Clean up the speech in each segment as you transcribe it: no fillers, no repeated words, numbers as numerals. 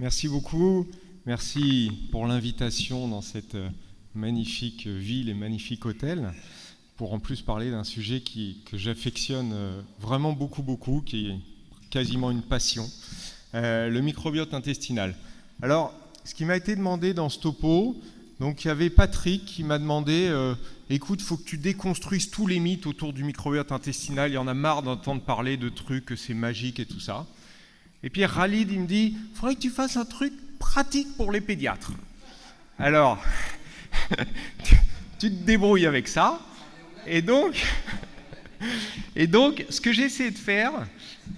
Merci beaucoup. Merci pour l'invitation dans cette magnifique ville et magnifique hôtel, pour en plus parler d'un sujet que j'affectionne vraiment beaucoup, qui est quasiment une passion, le microbiote intestinal. Alors, ce qui m'a été demandé dans ce topo, donc il y avait Patrick qui m'a demandé écoute, il faut que tu déconstruises tous les mythes autour du microbiote intestinal, il y en a marre d'entendre parler de trucs, que c'est magique et tout ça. Et puis Khalid, il me dit il faudrait que tu fasses un truc pratique pour les pédiatres. Alors, tu te débrouilles avec ça. Et donc, ce que j'ai essayé de faire,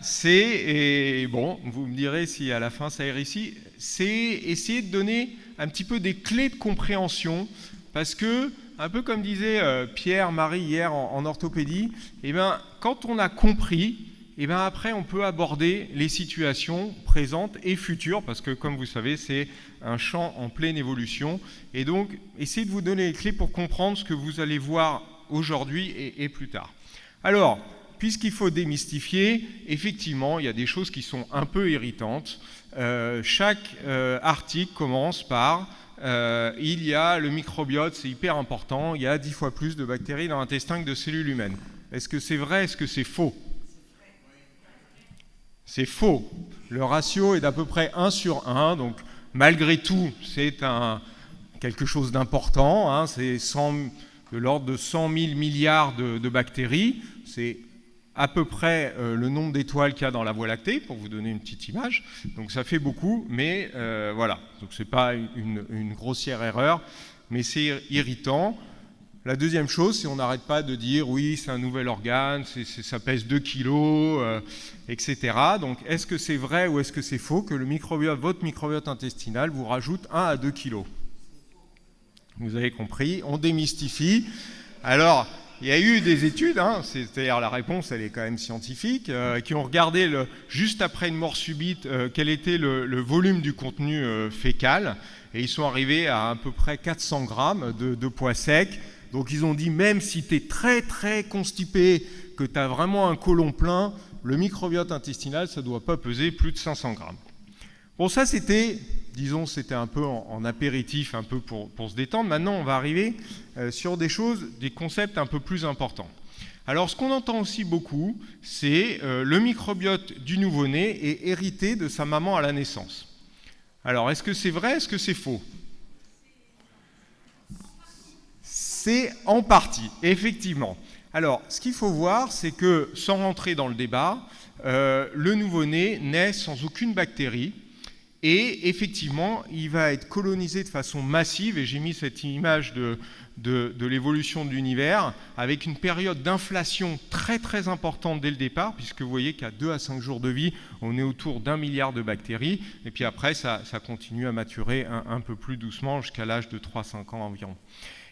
c'est, et bon, vous me direz si à la fin ça ira ici, c'est essayer de donner un petit peu des clés de compréhension, parce que, un peu comme disait Pierre-Marie hier en orthopédie, eh ben, quand on a compris, et bien après, on peut aborder les situations présentes et futures, parce que, comme vous savez, c'est un champ en pleine évolution. Et donc, essayez de vous donner les clés pour comprendre ce que vous allez voir aujourd'hui et plus tard. Alors, puisqu'il faut démystifier, effectivement, il y a des choses qui sont un peu irritantes. Chaque article commence par il y a le microbiote, c'est hyper important, il y a 10 fois plus de bactéries dans l'intestin que de cellules humaines. Est-ce que c'est vrai? Est-ce que c'est faux? C'est faux. Le ratio est d'à peu près 1 sur 1, donc malgré tout, c'est quelque chose d'important. Hein, c'est de l'ordre de 100 000 milliards de bactéries. C'est à peu près le nombre d'étoiles qu'il y a dans la Voie lactée, pour vous donner une petite image. Donc ça fait beaucoup, mais voilà. Donc ce n'est pas une grossière erreur, mais c'est irritant. La deuxième chose, c'est qu'on n'arrête pas de dire oui, c'est un nouvel organe, ça pèse 2 kilos, etc. Donc, est-ce que c'est vrai ou est-ce que c'est faux que votre microbiote intestinal vous rajoute 1 à 2 kilos? Vous avez compris, on démystifie. Alors, il y a eu des études, hein, c'est-à-dire la réponse, elle est quand même scientifique, qui ont regardé juste après une mort subite quel était le volume du contenu fécal, et ils sont arrivés à peu près 400 grammes de poids sec. Donc ils ont dit, même si tu es très constipé, que tu as vraiment un côlon plein, le microbiote intestinal, ça ne doit pas peser plus de 500 grammes. Bon, ça c'était, disons, c'était un peu en apéritif, un peu pour se détendre. Maintenant, on va arriver sur des concepts un peu plus importants. Alors, ce qu'on entend aussi beaucoup, c'est le microbiote du nouveau-né est hérité de sa maman à la naissance. Alors, est-ce que c'est vrai, est-ce que c'est faux ? C'est en partie, effectivement. Alors, ce qu'il faut voir, c'est que, sans rentrer dans le débat, le nouveau-né naît sans aucune bactérie et, effectivement, il va être colonisé de façon massive, et j'ai mis cette image de l'évolution de l'univers, avec une période d'inflation très importante dès le départ, puisque vous voyez qu'à 2 à 5 jours de vie, on est autour d'1 milliard de bactéries, et puis après, ça continue à maturer un peu plus doucement jusqu'à l'âge de 3-5 ans environ.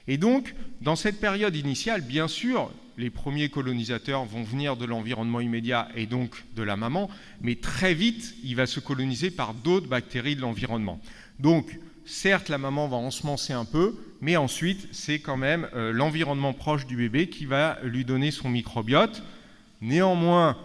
Et donc, dans cette période initiale, bien sûr, les premiers colonisateurs vont venir de l'environnement immédiat et donc de la maman, mais très vite, il va se coloniser par d'autres bactéries de l'environnement. Donc, certes, la maman va ensemencer un peu, mais ensuite, c'est quand même l'environnement proche du bébé qui va lui donner son microbiote. Néanmoins,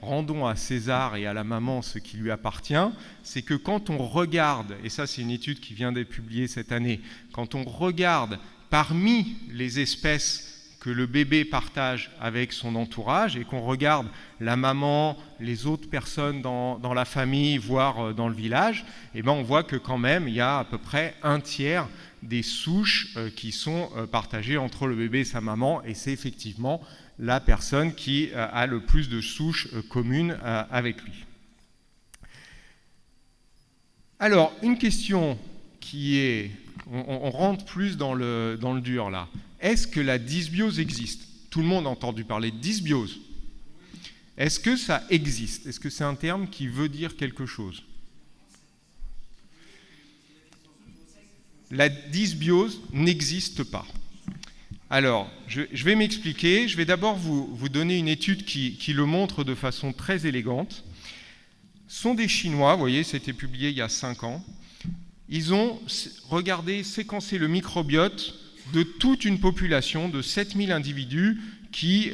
rendons à César et à la maman ce qui lui appartient, c'est que quand on regarde, et ça c'est une étude qui vient d'être publiée cette année, quand on regarde parmi les espèces que le bébé partage avec son entourage et qu'on regarde la maman, les autres personnes dans la famille, voire dans le village, eh ben on voit que quand même il y a à peu près 1/3 des souches qui sont partagées entre le bébé et sa maman, et c'est effectivement la personne qui a le plus de souches communes avec lui. Alors, une question qui est... On rentre plus dans le dur, là. Est-ce que la dysbiose existe? Tout le monde a entendu parler de dysbiose. Est-ce que ça existe? Est-ce que c'est un terme qui veut dire quelque chose? La dysbiose n'existe pas. Alors, je vais m'expliquer. Je vais d'abord vous donner une étude qui le montre de façon très élégante. Ce sont des Chinois, vous voyez, ça a été publié il y a 5 ans. Ils ont séquencé le microbiote de toute une population de 7000 individus qui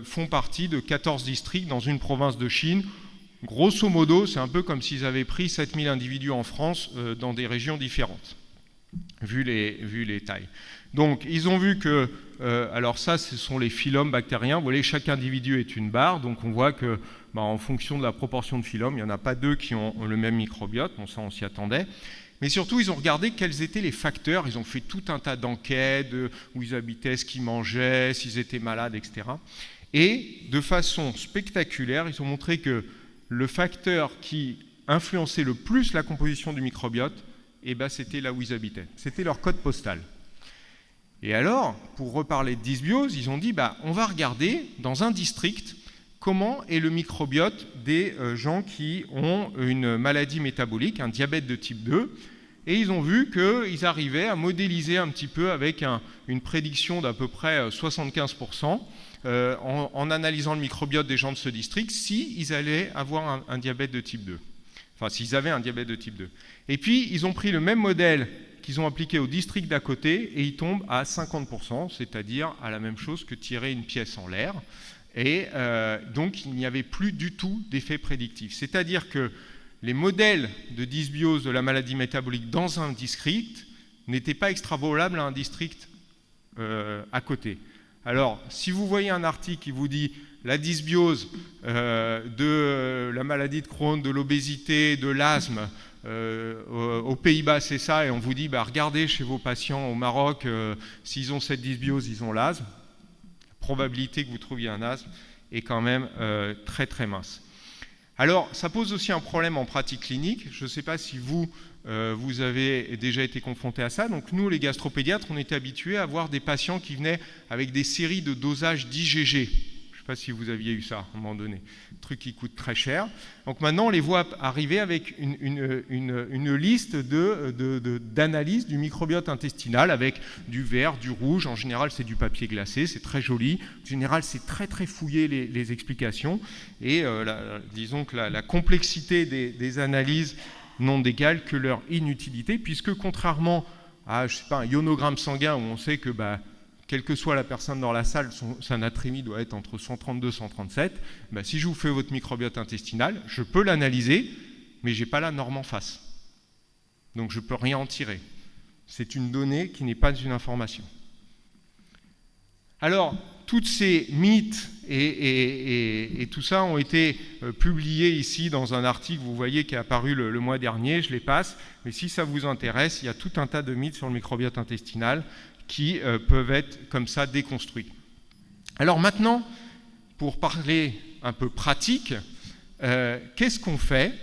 font partie de 14 districts dans une province de Chine. grosso modo, c'est un peu comme s'ils avaient pris 7000 individus en France dans des régions différentes, vu les tailles. Donc, ils ont vu que, alors ça, ce sont les phylums bactériens. Vous voyez, chaque individu est une barre, donc on voit que, en fonction de la proportion de phylums, il n'y en a pas deux qui ont le même microbiote, bon ça on s'y attendait. Mais surtout, ils ont regardé quels étaient les facteurs. Ils ont fait tout un tas d'enquêtes, où ils habitaient, ce qu'ils mangeaient, s'ils étaient malades, etc. Et de façon spectaculaire, ils ont montré que le facteur qui influençait le plus la composition du microbiote, c'était là où ils habitaient. C'était leur code postal. Et alors, pour reparler de dysbiose, ils ont dit, on va regarder dans un district comment est le microbiote des gens qui ont une maladie métabolique, un diabète de type 2, et ils ont vu qu'ils arrivaient à modéliser un petit peu avec une prédiction d'à peu près 75% en analysant le microbiote des gens de ce district, s'ils allaient avoir un diabète de type 2. Enfin, s'ils avaient un diabète de type 2. Et puis, ils ont pris le même modèle qu'ils ont appliqué au district d'à côté, et ils tombent à 50%, c'est-à-dire à la même chose que tirer une pièce en l'air. Et donc, il n'y avait plus du tout d'effet prédictif. C'est-à-dire que les modèles de dysbiose de la maladie métabolique dans un district n'étaient pas extrapolables à un district à côté. Alors, si vous voyez un article qui vous dit la dysbiose de la maladie de Crohn, de l'obésité, de l'asthme, aux Pays-Bas, c'est ça, et on vous dit, regardez chez vos patients au Maroc, s'ils ont cette dysbiose, ils ont l'asthme. La probabilité que vous trouviez un asthme est quand même très très mince. Alors, ça pose aussi un problème en pratique clinique. Je ne sais pas si vous avez déjà été confronté à ça. Donc, nous, les gastropédiatres, on était habitués à avoir des patients qui venaient avec des séries de dosages d'IgG. Je ne sais pas si vous aviez eu ça à un moment donné. Un truc qui coûte très cher. Donc maintenant, on les voit arriver avec une liste d'analyse du microbiote intestinal avec du vert, du rouge. En général, c'est du papier glacé. C'est très joli. En général, c'est très, très fouillé les explications. Et disons que la complexité des analyses n'ont d'égal que leur inutilité, puisque contrairement à, je sais pas, un ionogramme sanguin où on sait que quelle que soit la personne dans la salle, sa natrémie doit être entre 132 et 137. Si je vous fais votre microbiote intestinal, je peux l'analyser, mais je n'ai pas la norme en face. Donc je ne peux rien en tirer. C'est une donnée qui n'est pas une information. Alors, tous ces mythes et tout ça ont été publiés ici dans un article, vous voyez, qui est apparu le mois dernier, je les passe, mais si ça vous intéresse, il y a tout un tas de mythes sur le microbiote intestinal qui peuvent être comme ça déconstruits. Alors maintenant, pour parler un peu pratique, qu'est-ce qu'on fait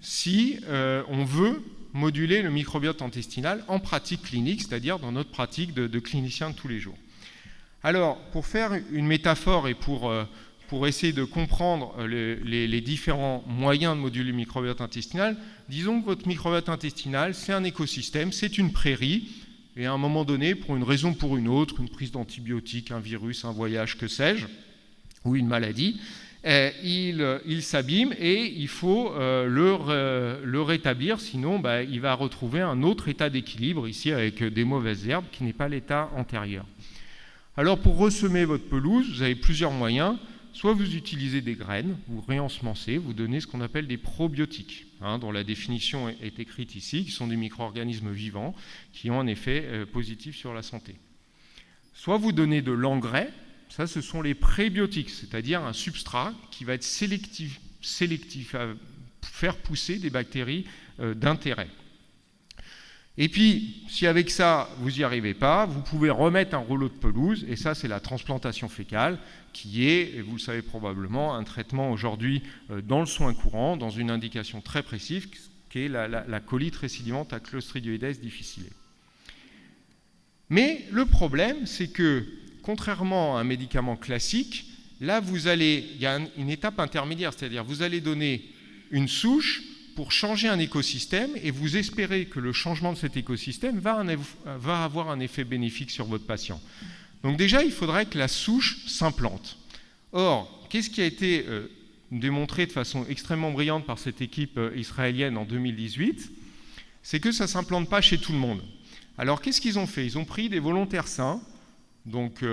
si on veut moduler le microbiote intestinal en pratique clinique, c'est-à-dire dans notre pratique de clinicien de tous les jours? Alors, pour faire une métaphore et pour essayer de comprendre les différents moyens de moduler le microbiote intestinal, disons que votre microbiote intestinal, c'est un écosystème, c'est une prairie. Et à un moment donné, pour une raison ou pour une autre, une prise d'antibiotiques, un virus, un voyage, que sais-je, ou une maladie, il s'abîme et il faut le rétablir, sinon il va retrouver un autre état d'équilibre, ici avec des mauvaises herbes, qui n'est pas l'état antérieur. Alors pour ressemer votre pelouse, vous avez plusieurs moyens. Soit vous utilisez des graines, vous réensemencez, vous donnez ce qu'on appelle des probiotiques, dont la définition est écrite ici, qui sont des micro-organismes vivants qui ont un effet positif sur la santé. Soit vous donnez de l'engrais, ça ce sont les prébiotiques, c'est-à-dire un substrat qui va être sélectif à faire pousser des bactéries d'intérêt. Et puis, si avec ça, vous n'y arrivez pas, vous pouvez remettre un rouleau de pelouse, et ça, c'est la transplantation fécale, qui est, et vous le savez probablement, un traitement aujourd'hui dans le soin courant, dans une indication très précise, qui est la colite récidivante à Clostridioides difficile. Mais le problème, c'est que, contrairement à un médicament classique, là, il y a une étape intermédiaire, c'est-à-dire vous allez donner une souche pour changer un écosystème et vous espérez que le changement de cet écosystème va avoir un effet bénéfique sur votre patient. Donc déjà, il faudrait que la souche s'implante. Or, qu'est-ce qui a été démontré de façon extrêmement brillante par cette équipe israélienne en 2018 ? C'est que ça ne s'implante pas chez tout le monde. Alors, qu'est-ce qu'ils ont fait ? Ils ont pris des volontaires sains, donc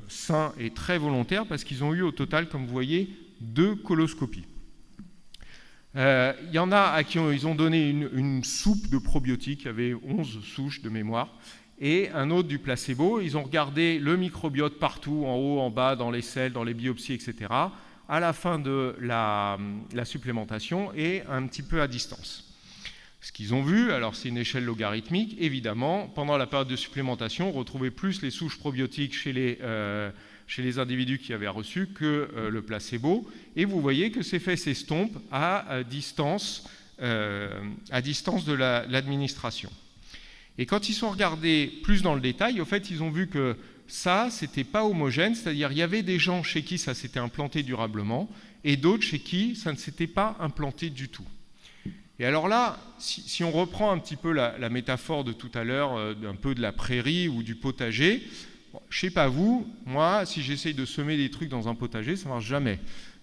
sains et très volontaires, parce qu'ils ont eu au total, comme vous voyez, 2 coloscopies. Il y en a à qui ils ont donné une soupe de probiotiques, il y avait 11 souches de mémoire, et un autre du placebo. Ils ont regardé le microbiote partout, en haut, en bas, dans les selles, dans les biopsies, etc., à la fin de la supplémentation et un petit peu à distance. Ce qu'ils ont vu, alors c'est une échelle logarithmique, évidemment, pendant la période de supplémentation, on retrouvait plus les souches probiotiques chez les individus qui avaient reçu que le placebo, et vous voyez que ces effets s'estompent à distance de l'administration. Et quand ils sont regardés plus dans le détail, au fait, ils ont vu que ça, c'était pas homogène, c'est-à-dire il y avait des gens chez qui ça s'était implanté durablement, et d'autres chez qui ça ne s'était pas implanté du tout. Et alors là, si on reprend un petit peu la métaphore de tout à l'heure, un peu de la prairie ou du potager, bon, je ne sais pas vous, moi, si j'essaye de semer des trucs dans un potager, ça ne marche jamais.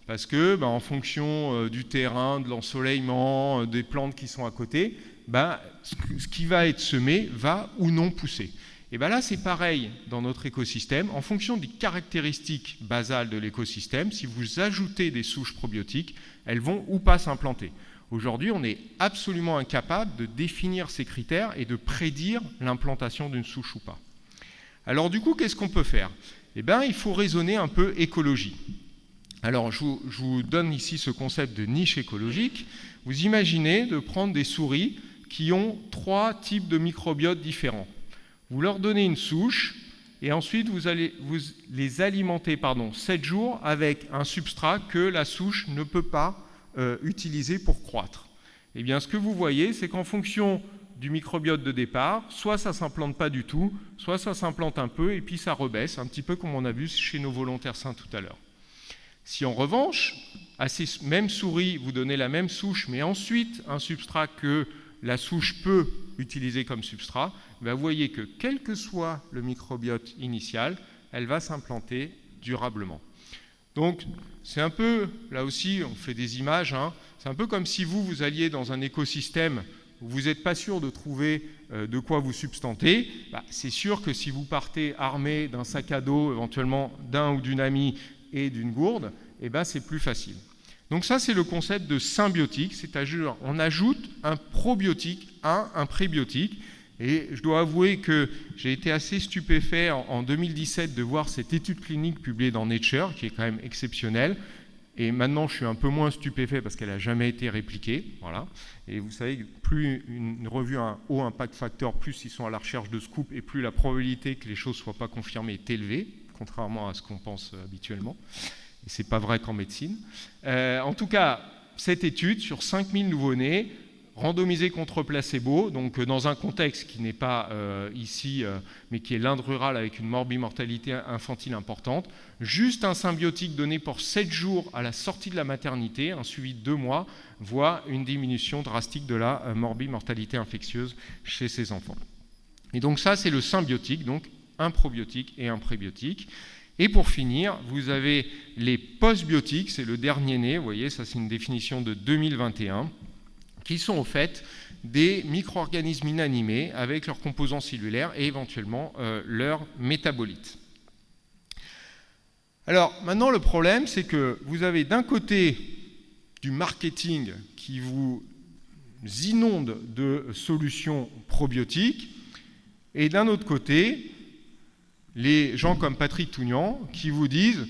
Parce que, en fonction du terrain, de l'ensoleillement, des plantes qui sont à côté, ce qui va être semé va ou non pousser. Et là, c'est pareil dans notre écosystème. En fonction des caractéristiques basales de l'écosystème, si vous ajoutez des souches probiotiques, elles vont ou pas s'implanter. Aujourd'hui, on est absolument incapable de définir ces critères et de prédire l'implantation d'une souche ou pas. Alors du coup, qu'est-ce qu'on peut faire ? Il faut raisonner un peu écologie. Alors, je vous donne ici ce concept de niche écologique. Vous imaginez de prendre des souris qui ont 3 types de microbiotes différents. Vous leur donnez une souche et ensuite vous les alimenter 7 jours avec un substrat que la souche ne peut pas utiliser pour croître. Eh bien, ce que vous voyez, c'est qu'en fonction du microbiote de départ, soit ça ne s'implante pas du tout, soit ça s'implante un peu et puis ça rebaisse, un petit peu comme on a vu chez nos volontaires sains tout à l'heure. Si en revanche, à ces mêmes souris, vous donnez la même souche, mais ensuite un substrat que la souche peut utiliser comme substrat, vous voyez que quel que soit le microbiote initial, elle va s'implanter durablement. Donc, c'est un peu, là aussi, on fait des images, c'est un peu comme si vous alliez dans un écosystème où vous n'êtes pas sûr de trouver de quoi vous substanter. C'est sûr que si vous partez armé d'un sac à dos, éventuellement d'un ou d'une amie et d'une gourde, c'est plus facile. Donc ça, c'est le concept de symbiotique, c'est-à-dire on ajoute un probiotique à un prébiotique. Et je dois avouer que j'ai été assez stupéfait en 2017 de voir cette étude clinique publiée dans Nature, qui est quand même exceptionnelle. Et maintenant, je suis un peu moins stupéfait parce qu'elle n'a jamais été répliquée. Voilà. Et vous savez, plus une revue a un haut impact factor, plus ils sont à la recherche de scoop et plus la probabilité que les choses ne soient pas confirmées est élevée, contrairement à ce qu'on pense habituellement. Et ce n'est pas vrai qu'en médecine. En tout cas, cette étude sur 5000 nouveau-nés, randomisés contre placebo, donc dans un contexte qui n'est pas ici, mais qui est l'Inde rurale avec une morbimortalité infantile importante, juste un symbiotique donné pour 7 jours à la sortie de la maternité, un suivi de 2 mois, voit une diminution drastique de la morbimortalité infectieuse chez ces enfants. Et donc ça, c'est le symbiotique, donc un probiotique et un prébiotique. Et pour finir, vous avez les postbiotiques, c'est le dernier né, vous voyez, ça c'est une définition de 2021, qui sont au fait des micro-organismes inanimés avec leurs composants cellulaires et éventuellement leurs métabolites. Alors maintenant, le problème, c'est que vous avez d'un côté du marketing qui vous inonde de solutions probiotiques et d'un autre côté, les gens comme Patrick Tougnan qui vous disent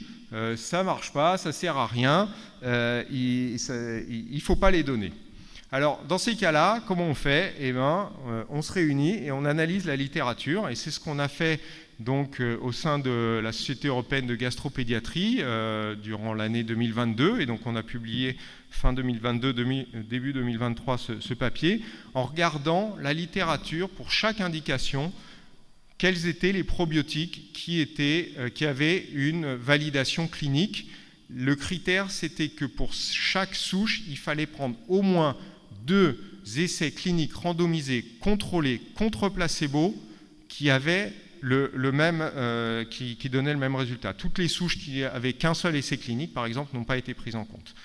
ça ne marche pas, ça ne sert à rien, il ne faut pas les donner. Alors, dans ces cas-là, comment on fait ? On se réunit et on analyse la littérature, et c'est ce qu'on a fait donc, au sein de la Société européenne de gastropédiatrie durant l'année 2022, et donc on a publié fin 2022, début 2023 ce papier, en regardant la littérature pour chaque indication, quels étaient les probiotiques qui avaient une validation clinique. Le critère, c'était que pour chaque souche, il fallait prendre au moins 2 essais cliniques randomisés contrôlés contre placebo qui avaient qui donnaient le même résultat. Toutes les souches qui n'avaient qu'un seul essai clinique, par exemple, n'ont pas été prises en compte.